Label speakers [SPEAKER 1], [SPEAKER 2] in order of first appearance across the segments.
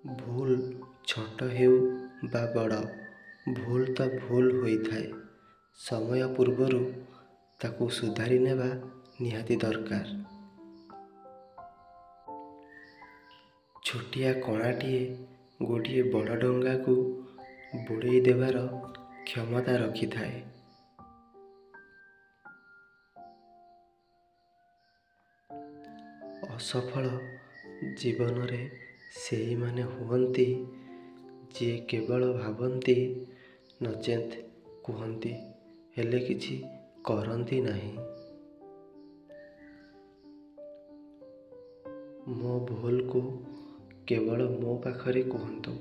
[SPEAKER 1] ଭୁଲ ଛୋଟ ହେଉ ବା ବଡ଼, ଭୁଲ ତ ଭୁଲ ହୋଇଥାଏ। ସମୟ ପୂର୍ବରୁ ତାକୁ ସୁଧାରି ନେବା ନିହାତି ଦରକାର। ଛୋଟିଆ କଣାଟିଏ ଗୋଟିଏ ବଡ଼ ଡଙ୍ଗାକୁ ବୁଡ଼େଇ ଦେବାର କ୍ଷମତା ରଖିଥାଏ। ଅସଫଳ ଜୀବନରେ ସେହିମାନେ ହୁଅନ୍ତି ଯିଏ କେବଳ ଭାବନ୍ତି ନଚେତ୍ କୁହନ୍ତି, ହେଲେ କିଛି କରନ୍ତି ନାହିଁ। ମୋ ଭୁଲକୁ କେବଳ ମୋ ପାଖରେ କୁହନ୍ତୁ,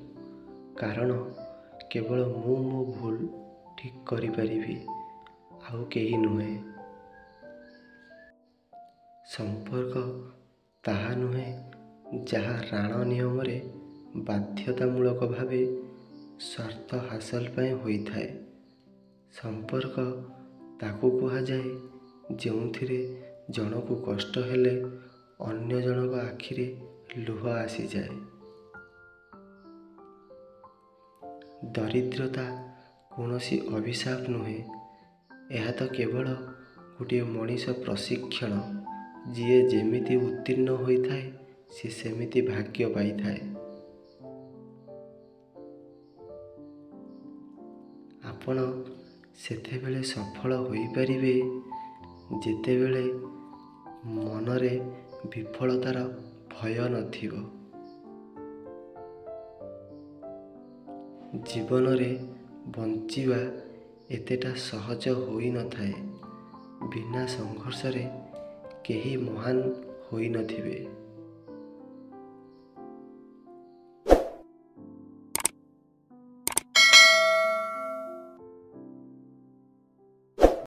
[SPEAKER 1] କାରଣ କେବଳ ମୁଁ ମୋ ଭୁଲ ଠିକ୍ କରିପାରିବି, ଆଉ କେହି ନୁହେଁ। ସମ୍ପର୍କ ତାହା ନୁହେଁ ଯାହା ରାଣ ନିୟମରେ ବାଧ୍ୟତାମୂଳକ ଭାବେ ସ୍ୱାର୍ଥ ହାସଲ ପାଇଁ ହୋଇଥାଏ। ସମ୍ପର୍କ ତାକୁ କୁହାଯାଏ ଯେଉଁଥିରେ ଜଣକୁ କଷ୍ଟ ହେଲେ ଅନ୍ୟ ଜଣଙ୍କ ଆଖିରେ ଲୁହ ଆସିଯାଏ। ଦରିଦ୍ରତା କୌଣସି ଅଭିଶାପ ନୁହେଁ, ଏହା ତ କେବଳ ଗୋଟିଏ ମଣିଷ ପ୍ରଶିକ୍ଷଣ। ଯିଏ ଯେମିତି ଉତ୍ତୀର୍ଣ୍ଣ ହୋଇଥାଏ ସେ ସେମିତି ଭାଗ୍ୟ ପାଇଥାଏ। ଆପଣ ସେତେବେଳେ ସଫଳ ହୋଇପାରିବେ ଯେତେବେଳେ ମନରେ ବିଫଳତାର ଭୟ ନଥିବ। ଜୀବନରେ ବଞ୍ଚିବା ଏତେଟା ସହଜ ହୋଇନଥାଏ। ବିନା ସଂଘର୍ଷରେ କେହି ମହାନ ହୋଇନଥିବେ।